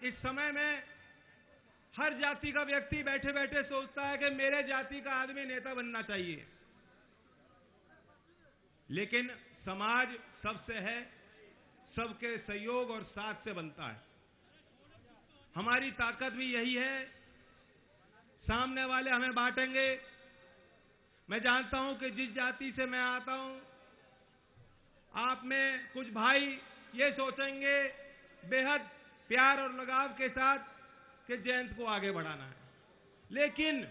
इस समय में हर जाति का व्यक्ति बैठे बैठे सोचता है कि मेरे जाति का आदमी नेता बनना चाहिए, लेकिन समाज सबसे है, सबके सहयोग और साथ से बनता है। हमारी ताकत भी यही है। सामने वाले हमें बांटेंगे। मैं जानता हूं कि जिस जाति से मैं आता हूं, आप में कुछ भाई ये सोचेंगे बेहद प्यार और लगाव के साथ कि जयंत को आगे बढ़ाना है, लेकिन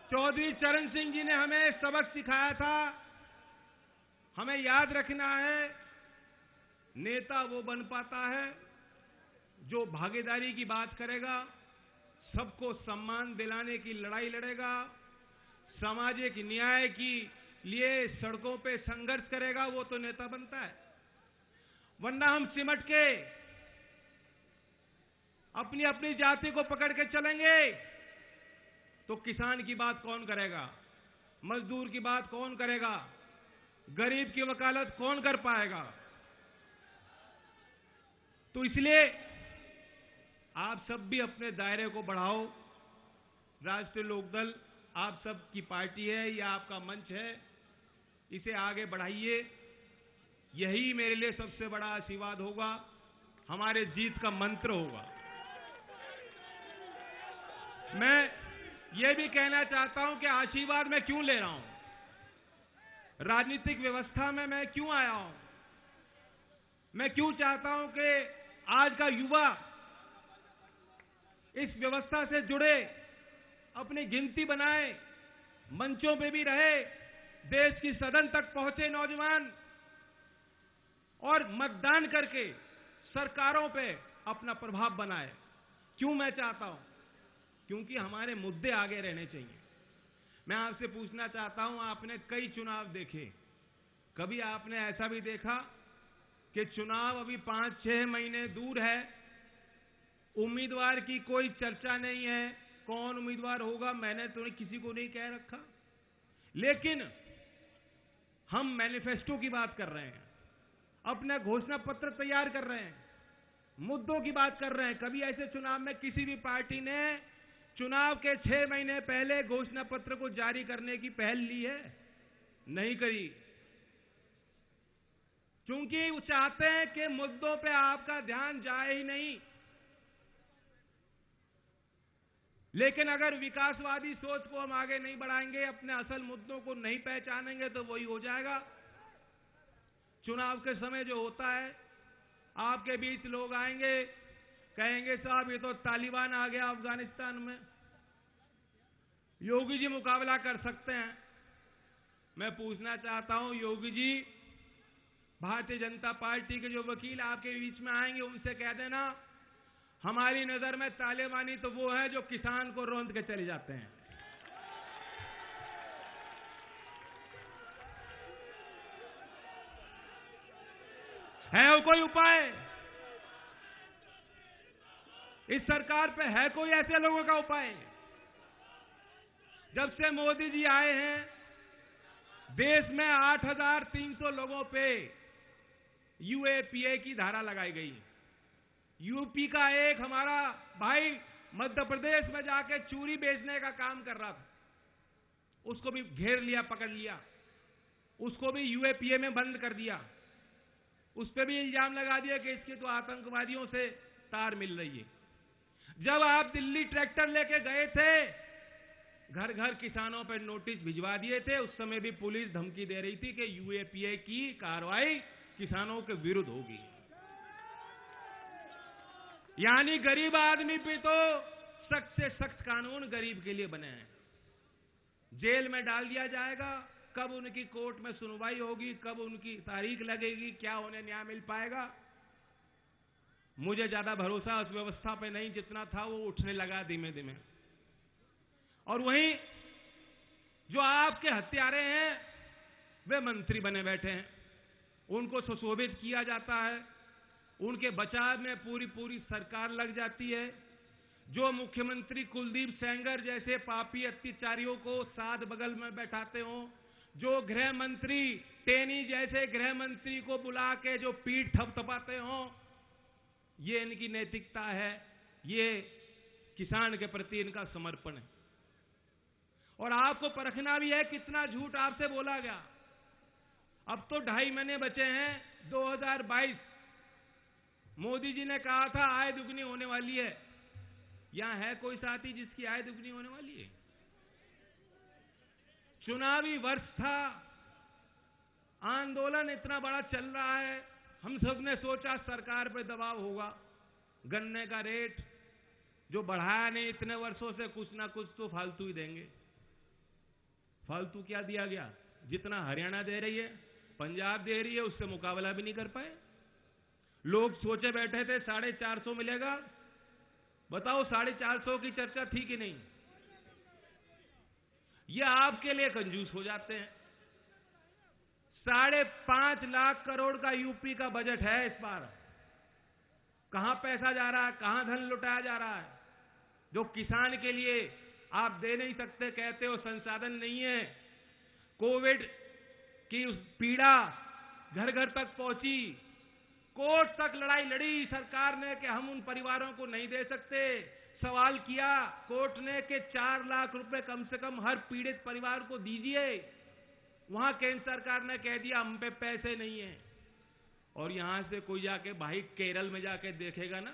चौधरी चरण सिंह जी ने हमें सबक सिखाया था। हमें याद रखना है, नेता वो बन पाता है जो भागीदारी की बात करेगा, सबको सम्मान दिलाने की लड़ाई लड़ेगा, सामाजिक न्याय की लिए सड़कों पे संघर्ष करेगा, वो तो नेता बनता है। वरना हम सिमट के अपनी अपनी जाति को पकड़ के चलेंगे तो किसान की बात कौन करेगा, मजदूर की बात कौन करेगा, गरीब की वकालत कौन कर पाएगा। तो इसलिए आप सब भी अपने दायरे को बढ़ाओ। राष्ट्रीय लोकदल आप सब की पार्टी है, यह आपका मंच है, इसे आगे बढ़ाइए। यही मेरे लिए सबसे बड़ा आशीर्वाद होगा, हमारे जीत का मंत्र होगा। मैं ये भी कहना चाहता हूं कि आशीर्वाद मैं क्यों ले रहा हूं, राजनीतिक व्यवस्था में मैं क्यों आया हूं, मैं क्यों चाहता हूं कि आज का युवा इस व्यवस्था से जुड़े, अपनी गिनती बनाए, मंचों पे भी रहे, देश की सदन तक पहुंचे नौजवान और मतदान करके सरकारों पे अपना प्रभाव बनाए। क्यों मैं चाहता हूं? क्योंकि हमारे मुद्दे आगे रहने चाहिए। मैं आपसे पूछना चाहता हूं, आपने कई चुनाव देखे, कभी आपने ऐसा भी देखा कि चुनाव अभी 5-6 महीने दूर है, उम्मीदवार की कोई चर्चा नहीं है, कौन उम्मीदवार होगा मैंने तो किसी को नहीं कह रखा, लेकिन हम मैनिफेस्टो की बात कर रहे हैं, अपना घोषणा पत्र तैयार कर रहे हैं, मुद्दों की बात कर रहे हैं। कभी ऐसे चुनाव में किसी भी पार्टी ने चुनाव के 6 महीने पहले घोषणा पत्र को जारी करने की पहल ली है? नहीं करी, क्योंकि वो चाहते हैं कि मुद्दों पे आपका ध्यान जाए ही नहीं। लेकिन अगर विकासवादी सोच को हम आगे नहीं बढ़ाएंगे, अपने असल मुद्दों को नहीं पहचानेंगे, तो वही हो जाएगा। चुनाव के समय जो होता है, आपके बीच लोग आएंगे, कहेंगे साहब ये तो तालिबान आ गया अफगानिस्तान में, योगी जी मुकाबला कर सकते हैं। मैं पूछना चाहता हूं, योगी जी, भारतीय जनता पार्टी के जो वकील आपके बीच में आएंगे उनसे कह देना, हमारी नजर में तालिबानी तो वो है जो किसान को रौंद के चले जाते हैं। है वो कोई उपाय? इस सरकार पे है कोई ऐसे लोगों का उपाय? जब से मोदी जी आए हैं, देश में 8,300 लोगों पे यूएपीए की धारा लगाई गई। यूपी का एक हमारा भाई मध्य प्रदेश में जाके चूरी बेचने का काम कर रहा था, उसको भी घेर लिया, पकड़ लिया, उसको भी यूएपीए में बंद कर दिया, उस पर भी इल्जाम लगा दिया कि इसके तो आतंकवादियों से तार मिल रही है। जब आप दिल्ली ट्रैक्टर लेके गए थे, घर घर किसानों पर नोटिस भिजवा दिए थे, उस समय भी पुलिस धमकी दे रही थी कि यूएपीए की कार्रवाई किसानों के विरुद्ध होगी। यानी गरीब आदमी पे तो सख्त से सख्त कानून गरीब के लिए बने हैं। जेल में डाल दिया जाएगा, कब उनकी कोर्ट में सुनवाई होगी, कब उनकी तारीख लगेगी, क्या उन्हें न्याय मिल पाएगा? मुझे ज्यादा भरोसा उस व्यवस्था पे नहीं, जितना था वो उठने लगा धीमे धीमे। और वहीं जो आपके हत्यारे हैं वे मंत्री बने बैठे हैं, उनको सुशोभित किया जाता है, उनके बचाव में पूरी पूरी सरकार लग जाती है। जो मुख्यमंत्री कुलदीप सेंगर जैसे पापी अत्याचारियों को साथ बगल में बैठाते हो, जो गृह मंत्री टेनी जैसे गृह मंत्री को बुला के जो पीठ थपथपाते हो, ये इनकी नैतिकता है, ये किसान के प्रति इनका समर्पण है। और आपको परखना भी है कितना झूठ आपसे बोला गया। अब तो 2.5 महीने बचे हैं 2022। मोदी जी ने कहा था आय दुगनी होने वाली है। यहां है कोई साथी जिसकी आय दुगनी होने वाली है? चुनावी वर्ष था, आंदोलन इतना बड़ा चल रहा है, हम सब ने सोचा सरकार पे दबाव होगा, गन्ने का रेट जो बढ़ाया नहीं इतने वर्षों से, कुछ ना कुछ तो फालतू ही देंगे। फालतू क्या दिया गया? जितना हरियाणा दे रही है, पंजाब दे रही है, उससे मुकाबला भी नहीं कर पाए। लोग सोचे बैठे थे 450 मिलेगा। बताओ 450 की चर्चा थी कि नहीं? ये आपके लिए कंजूस हो जाते हैं। 5.5 लाख करोड़ का यूपी का बजट है इस बार। कहां पैसा जा रहा है, कहां धन लुटाया जा रहा है? जो किसान के लिए आप दे नहीं सकते, कहते हो संसाधन नहीं है। कोविड की उस पीड़ा घर घर तक पहुंची, कोर्ट तक लड़ाई लड़ी सरकार ने कि हम उन परिवारों को नहीं दे सकते। सवाल किया कोर्ट ने कि 4 लाख रुपए कम से कम हर पीड़ित परिवार को दीजिए। वहां केंद्र सरकार ने कह दिया हम पे पैसे नहीं है। और यहां से कोई जाके भाई केरल में जाके देखेगा ना,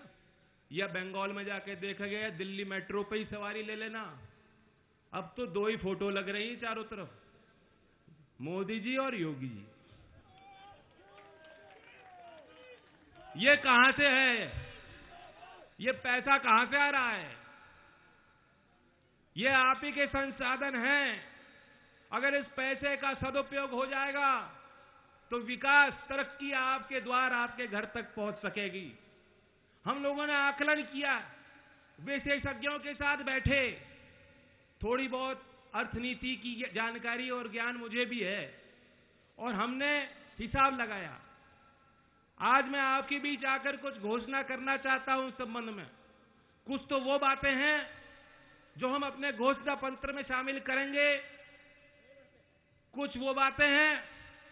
या बंगाल में जाके देखेगा, या दिल्ली मेट्रो पे ही सवारी ले लेना। अब तो 2 ही फोटो लग रही हैं चारों तरफ, मोदी जी और योगी जी। ये कहां से है? ये पैसा कहां से आ रहा है? ये आप ही के संसाधन हैं। अगर इस पैसे का सदुपयोग हो जाएगा तो विकास, तरक्की आपके द्वार, आपके घर तक पहुंच सकेगी। हम लोगों ने आकलन किया, विशेषज्ञों के साथ बैठे, थोड़ी बहुत अर्थनीति की जानकारी और ज्ञान मुझे भी है, और हमने हिसाब लगाया। आज मैं आपके बीच आकर कुछ घोषणा करना चाहता हूं इस संबंध में। कुछ तो वो बातें हैं जो हम अपने घोषणा पत्र में शामिल करेंगे, कुछ वो बातें हैं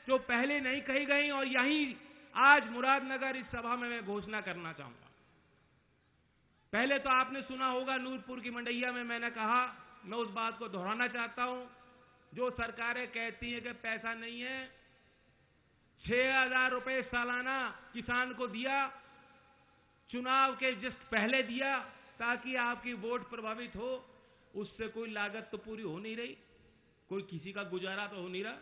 जो पहले नहीं कही गई, और यही आज मुरादनगर इस सभा में मैं घोषणा करना चाहूंगा। पहले तो आपने सुना होगा नूरपुर की मंडैया में मैंने कहा, मैं उस बात को दोहराना चाहता हूं। जो सरकारें कहती हैं कि पैसा नहीं है, 6,000 रुपए सालाना किसान को दिया, चुनाव के जस्ट पहले दिया, ताकि आपकी वोट प्रभावित हो। उससे कोई लागत तो पूरी हो नहीं रही, कोई किसी का गुजारा तो हो नहीं रहा।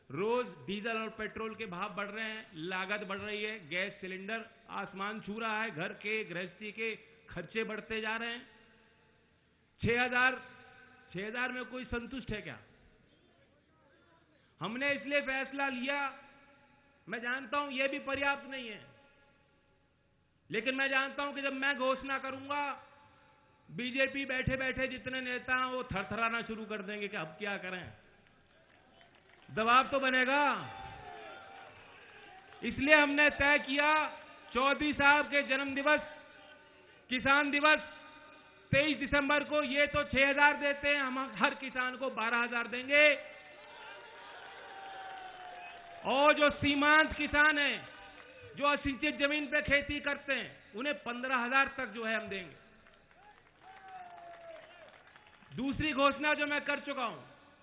रोज डीजल और पेट्रोल के भाव बढ़ रहे हैं, लागत बढ़ रही है, गैस सिलेंडर आसमान छू रहा है, घर के गृहस्थी के खर्चे बढ़ते जा रहे हैं। 6,000 में कोई संतुष्ट है क्या? हमने इसलिए फैसला लिया, मैं जानता हूं यह भी पर्याप्त नहीं है, लेकिन मैं जानता हूं कि जब मैं घोषणा करूंगा, बीजेपी बैठे बैठे जितने नेता हैं वो थरथराना शुरू कर देंगे कि अब क्या करें। दबाव तो बनेगा। इसलिए हमने तय किया, चौधरी साहब के जन्म दिवस, किसान दिवस 23 दिसंबर को, ये तो 6,000 देते हैं, हम हर किसान को 12,000 देंगे। और जो सीमांत किसान हैं, जो असिंचित जमीन पे खेती करते हैं, उन्हें 15,000 तक जो है हम देंगे। दूसरी घोषणा जो मैं कर चुका हूं,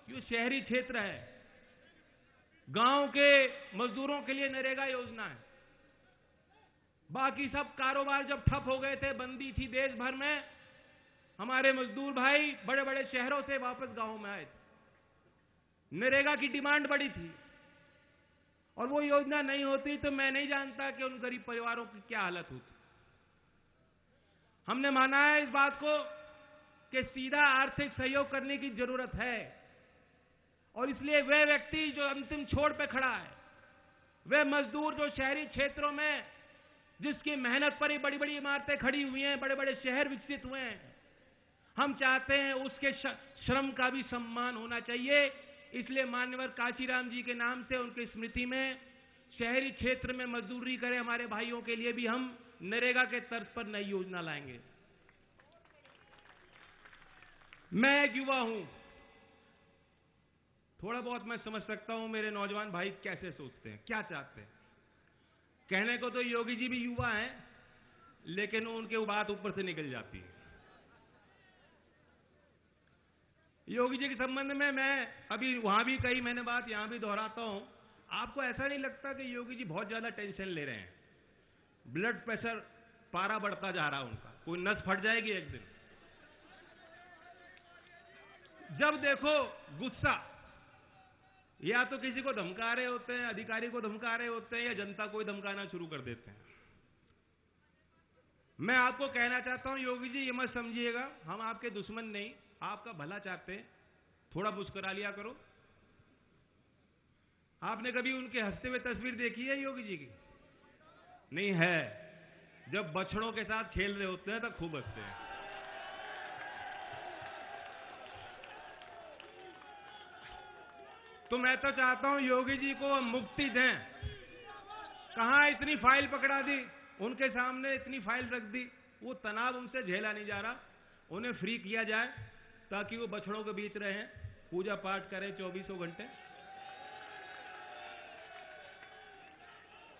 ये शहरी क्षेत्र है, गांव के मजदूरों के लिए नरेगा योजना है। बाकी सब कारोबार जब ठप हो गए थे, बंदी थी देश भर में, हमारे मजदूर भाई बड़े बड़े शहरों से वापस गांव में आए थे। नरेगा की डिमांड बड़ी थी, और वो योजना नहीं होती तो मैं नहीं जानता कि उन गरीब परिवारों की क्या हालत होती। हमने माना है इस बात को कि सीधा आर्थिक सहयोग करने की जरूरत है, और इसलिए वह व्यक्ति जो अंतिम छोर पे खड़ा है, वह मजदूर जो शहरी क्षेत्रों में, जिसकी मेहनत पर ही बड़ी बड़ी इमारतें खड़ी हुई हैं, बड़े बड़े शहर विकसित हुए हैं, हम चाहते हैं उसके श्रम का भी सम्मान होना चाहिए। इसलिए मान्यवर काशीराम जी के नाम से, उनकी स्मृति में, शहरी क्षेत्र में मजदूरी करें हमारे भाइयों के लिए भी हम नरेगा के तर्ज पर नई योजना लाएंगे। मैं एक युवा हूं, थोड़ा बहुत मैं समझ सकता हूं मेरे नौजवान भाई कैसे सोचते हैं, क्या चाहते हैं। कहने को तो योगी जी भी युवा हैं, लेकिन उनके बात ऊपर से निकल जाती है। योगी जी के संबंध में मैं अभी वहां भी कही मैंने बात, यहां भी दोहराता हूं। आपको ऐसा नहीं लगता कि योगी जी बहुत ज्यादा टेंशन ले रहे हैं? ब्लड प्रेशर पारा बढ़ता जा रहा है उनका, कोई नस फट जाएगी एक दिन। जब देखो गुस्सा, या तो किसी को धमका रहे होते हैं, अधिकारी को धमका रहे होते हैं, या जनता को धमकाना शुरू कर देते हैं। मैं आपको कहना चाहता हूं योगी जी, ये मत समझिएगा हम आपके दुश्मन नहीं, आपका भला चाहते हैं। थोड़ा मुस्कुरा लिया करो। आपने कभी उनके हंसते हुए तस्वीर देखी है योगी जी की? नहीं है। जब बछड़ों के साथ खेल रहे होते हैं तब खूब हंसते हैं। तो मैं तो चाहता हूं योगी जी को मुक्ति दें। कहां इतनी फाइल पकड़ा दी, उनके सामने इतनी फाइल रख दी, वो तनाव उनसे झेला नहीं जा रहा। उन्हें फ्री किया जाए ताकि वो बछड़ों के बीच रहें, पूजा पाठ करें 24 घंटे।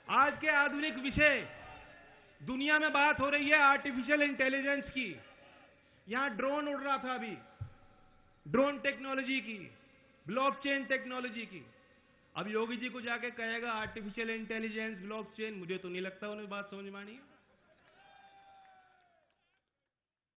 आज के आधुनिक विषय दुनिया में बात हो रही है आर्टिफिशियल इंटेलिजेंस की। यहां ड्रोन उड़ रहा था अभी, ड्रोन टेक्नोलॉजी की, ब्लॉकचेन टेक्नोलॉजी की। अब योगी जी को जाके कहेगा आर्टिफिशियल इंटेलिजेंस, ब्लॉकचेन, मुझे तो नहीं लगता उन्हें बात समझ में आनी है।